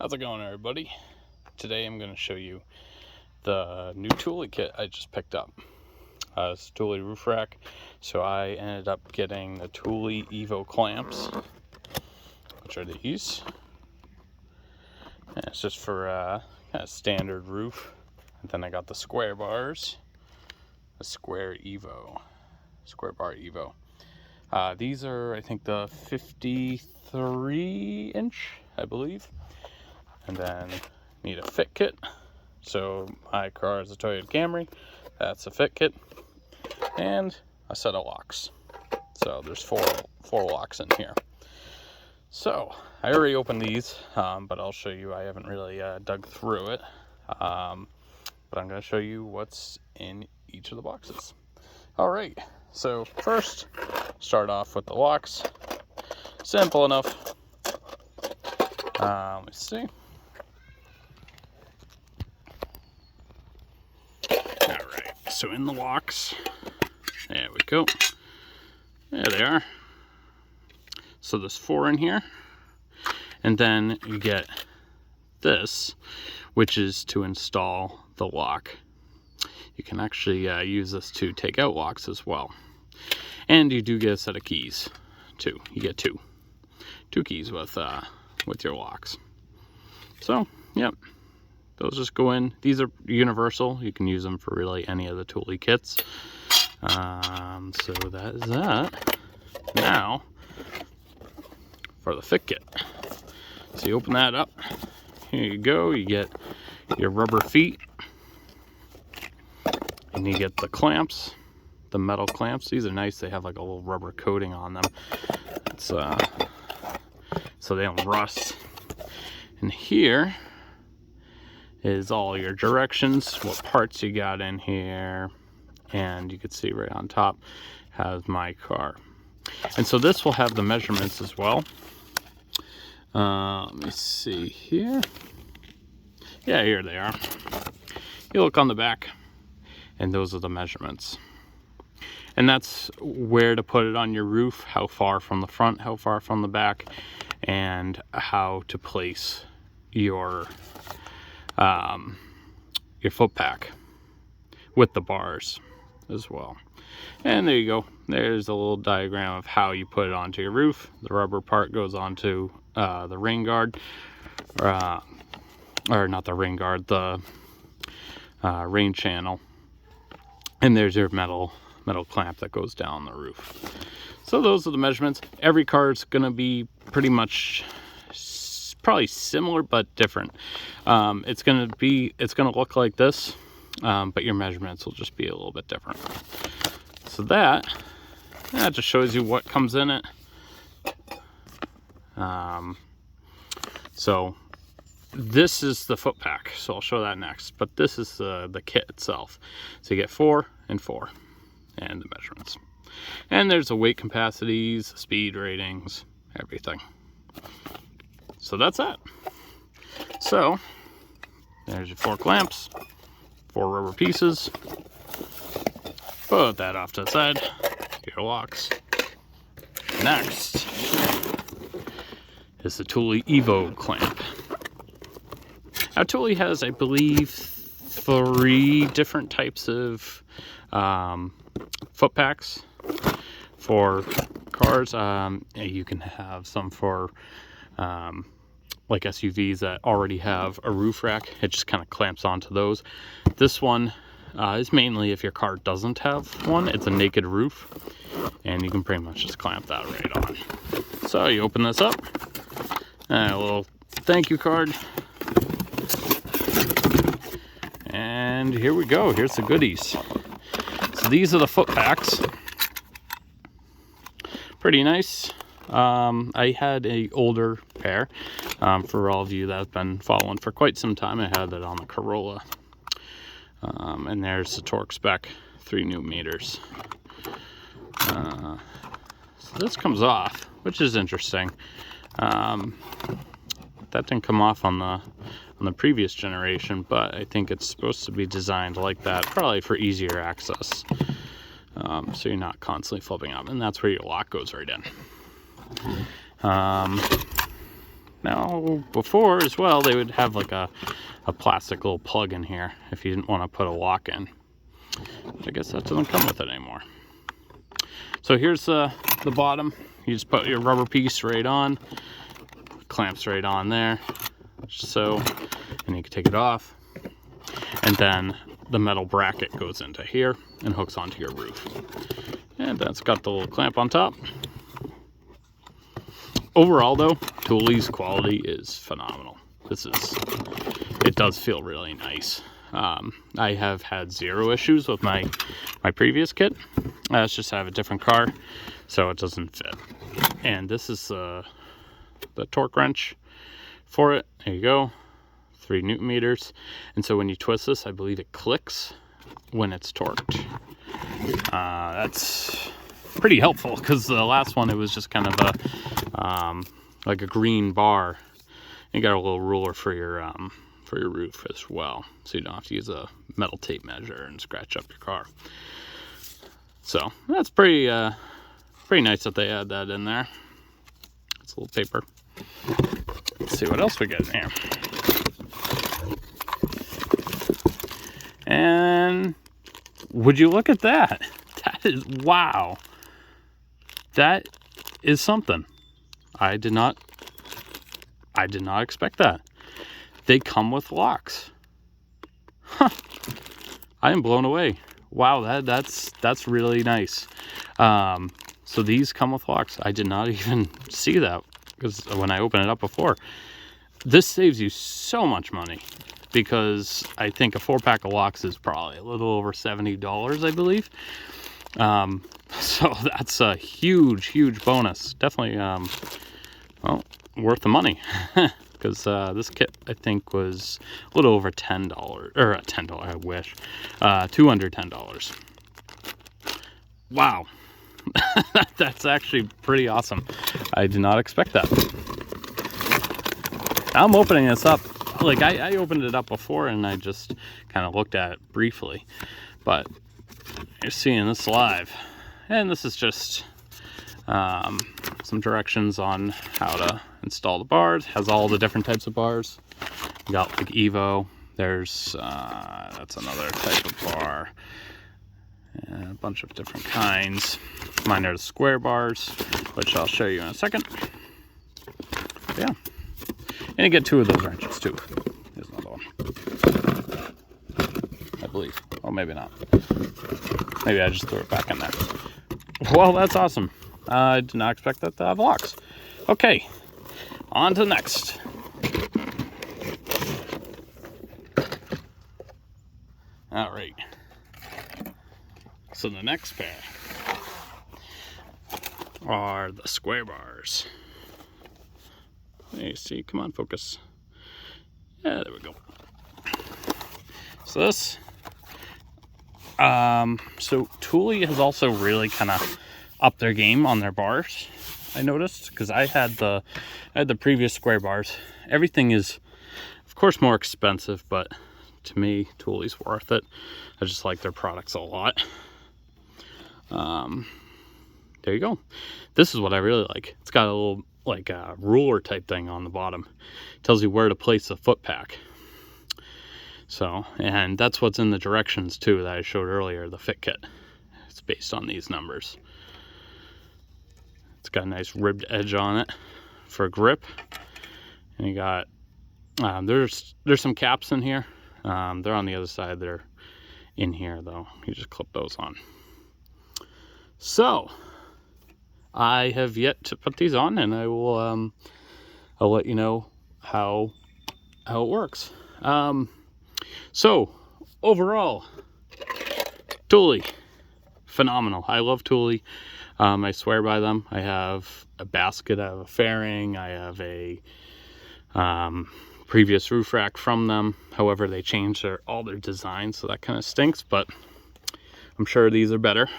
How's it going, everybody? Today I'm going to show you the new Thule kit I just picked up. It's a Thule roof rack, so I ended up getting the Thule Evo clamps, which are these. And it's just for kind of standard roof. And then I got the square bars, the SquareBar Evo. These are, I think, the 53 inch, I believe. And then need a fit kit. So my car is a Toyota Camry. That's a fit kit. And a set of locks. So there's four locks in here. So I already opened these, but I'll show you. I haven't really dug through it. But I'm going to show you what's in each of the boxes. All right. So first, start off with the locks. Simple enough. Let me see. Alright, so in the locks, there we go. There they are. So there's 4 in here. And then you get this, which is to install the lock. You can actually use this to take out locks as well. And you do get a set of keys, too. You get two keys with your locks. So, yep. Those just go in. These are universal. You can use them for really any of the Thule kits. So that is that. Now, for the fit kit. So you open that up. Here you go. You get your rubber feet. And you get the clamps, the metal clamps. These are nice. They have like a little rubber coating on them. It's, so they don't rust. And here is all your directions, what parts you got in here, and you can see right on top has my car. And so this will have the measurements as well. Let me see here. Yeah, here they are. You look on the back, and those are the measurements. And that's where to put it on your roof, how far from the front, how far from the back, and how to place your foot pack with the bars as well. And there you go. There's a little diagram of how you put it onto your roof. The rubber part goes onto the rain guard, or not the rain guard, the rain channel. And there's your metal clamp that goes down the roof. So those are the measurements. Every car is going to be pretty much probably similar but different. It's going to look like this, but your measurements will just be a little bit different. So that just shows you what comes in it. So this is the foot pack, so I'll show that next, but this is the kit itself. So you get 4 and 4 and the measurements, and there's the weight capacities, speed ratings, everything. So that's that. So there's your 4 clamps, 4 rubber pieces. Put that off to the side. Your locks. Next is the Thule Evo Clamp. Now Thule has, I believe, 3 different types of foot packs for cars. You can have some for like SUVs that already have a roof rack. It just kind of clamps onto those. This one is mainly if your car doesn't have one. It's a naked roof, and you can pretty much just clamp that right on. So you open this up, and a little thank you card, and here we go. Here's the goodies. So these are the foot packs. Pretty nice. I had a older pair. For all of you that have been following for quite some time, I had that on the Corolla. And there's the torque spec, 3 Newton meters. So this comes off, which is interesting. That didn't come off on the previous generation, but I think it's supposed to be designed like that, probably for easier access. So you're not constantly flipping up, and that's where your lock goes right in. Now, before as well, they would have like a plastic little plug in here if you didn't want to put a lock in. I guess that doesn't come with it anymore. So here's the bottom. You just put your rubber piece right on, clamps right on there, so, and you can take it off. And then the metal bracket goes into here and hooks onto your roof. And that's got the little clamp on top. Overall though, Thule's quality is phenomenal. It does feel really nice. I have had zero issues with my previous kit. It's just I have a different car, so it doesn't fit. And this is the torque wrench for it. There you go, 3 Newton meters. And so when you twist this, I believe it clicks when it's torqued. That's pretty helpful, because the last one, it was just kind of a like a green bar. You got a little ruler for your roof as well, so you don't have to use a metal tape measure and scratch up your car. So that's pretty nice that they add that in there. It's a little paper. Let's see what else we got in here. And would you look at that? That is, wow. That is something. I did not expect that. They come with locks. Huh. I am blown away. Wow, that's really nice. So these come with locks. I did not even see that, because when I opened it up before. This saves you so much money, because I think a 4-pack of locks is probably a little over $70, I believe. So that's a huge bonus. Definitely, well, worth the money. Because this kit, I think, was a little over $10, or $10, I wish, $210. Wow. That's actually pretty awesome. I did not expect that. I'm opening this up. Like, I opened it up before, and I just kind of looked at it briefly. But you're seeing this live. And this is just some directions on how to install the bars. Has all the different types of bars. You got like Evo. There's that's another type of bar. And a bunch of different kinds. Mine are the square bars, which I'll show you in a second. Yeah. And you get 2 of those wrenches too. Here's another one, I believe. Oh, maybe not. Maybe I just threw it back in there. Well, that's awesome. I did not expect that to have locks. Okay, on to the next. All right. So the next pair are the square bars. Hey, see, come on, focus. Yeah, there we go. So this, so Thule has also really kind of upped their game on their bars, I noticed, because I had the previous square bars. Everything is, of course, more expensive, but to me, Thule's worth it. I just like their products a lot. There you go. This is what I really like. It's got a little like a ruler type thing on the bottom. It tells you where to place the foot pack. So, and that's what's in the directions too that I showed earlier, the Fit Kit. It's based on these numbers. It's got a nice ribbed edge on it for grip. And you got, there's some caps in here. They're on the other side. They're in here though. You just clip those on. So, I have yet to put these on, and I will, I'll let you know how it works. So, overall, Thule, phenomenal. I love Thule. I swear by them. I have a basket, I have a fairing, I have a previous roof rack from them. However, they changed all their designs, so that kind of stinks, but I'm sure these are better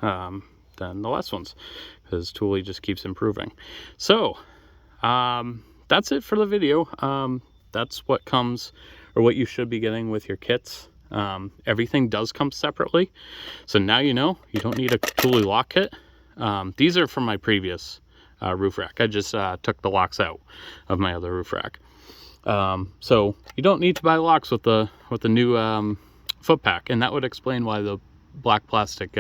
than the last ones, because Thule just keeps improving. So, that's it for the video. That's what comes, or what you should be getting with your kits. Everything does come separately, so now you know you don't need a Thule lock kit. These are from my previous roof rack. I just took the locks out of my other roof rack. So you don't need to buy locks with the new foot pack, and that would explain why the black plastic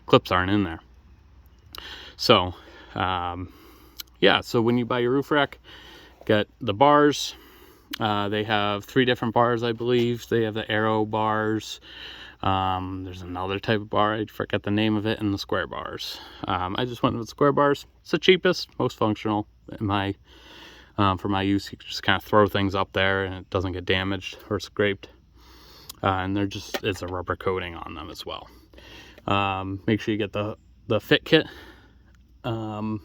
clips aren't in there. So yeah, so when you buy your roof rack, get the bars. They have 3 different bars, I believe. They have the arrow bars. There's another type of bar, I forget the name of it, and the square bars. I just went with square bars. It's the cheapest, most functional in my for my use. You can just kind of throw things up there and it doesn't get damaged or scraped. And they're just, it's a rubber coating on them as well. Make sure you get the Fit Kit. And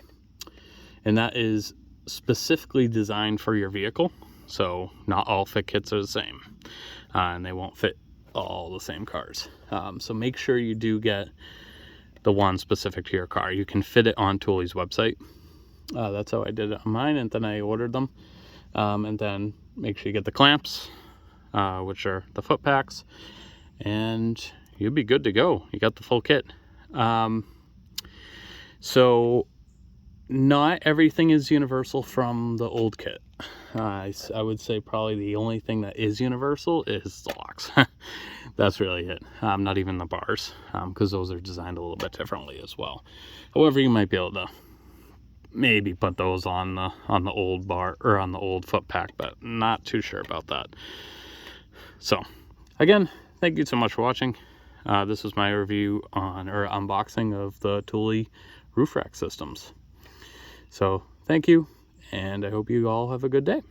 that is specifically designed for your vehicle. So not all Fit Kits are the same. And they won't fit all the same cars. So make sure you do get the one specific to your car. You can fit it on Thule's website. That's how I did it on mine, and then I ordered them. And then make sure you get the clamps, which are the foot packs, and you'll be good to go. You got the full kit. So not everything is universal from the old kit. I would say probably the only thing that is universal is the locks. That's really it. Not even the bars, because those are designed a little bit differently as well. However, you might be able to maybe put those on the old bar or on the old foot pack, but not too sure about that. So again, thank you so much for watching. This is my review on, or unboxing of, the Thule roof rack systems. So thank you, and I hope you all have a good day.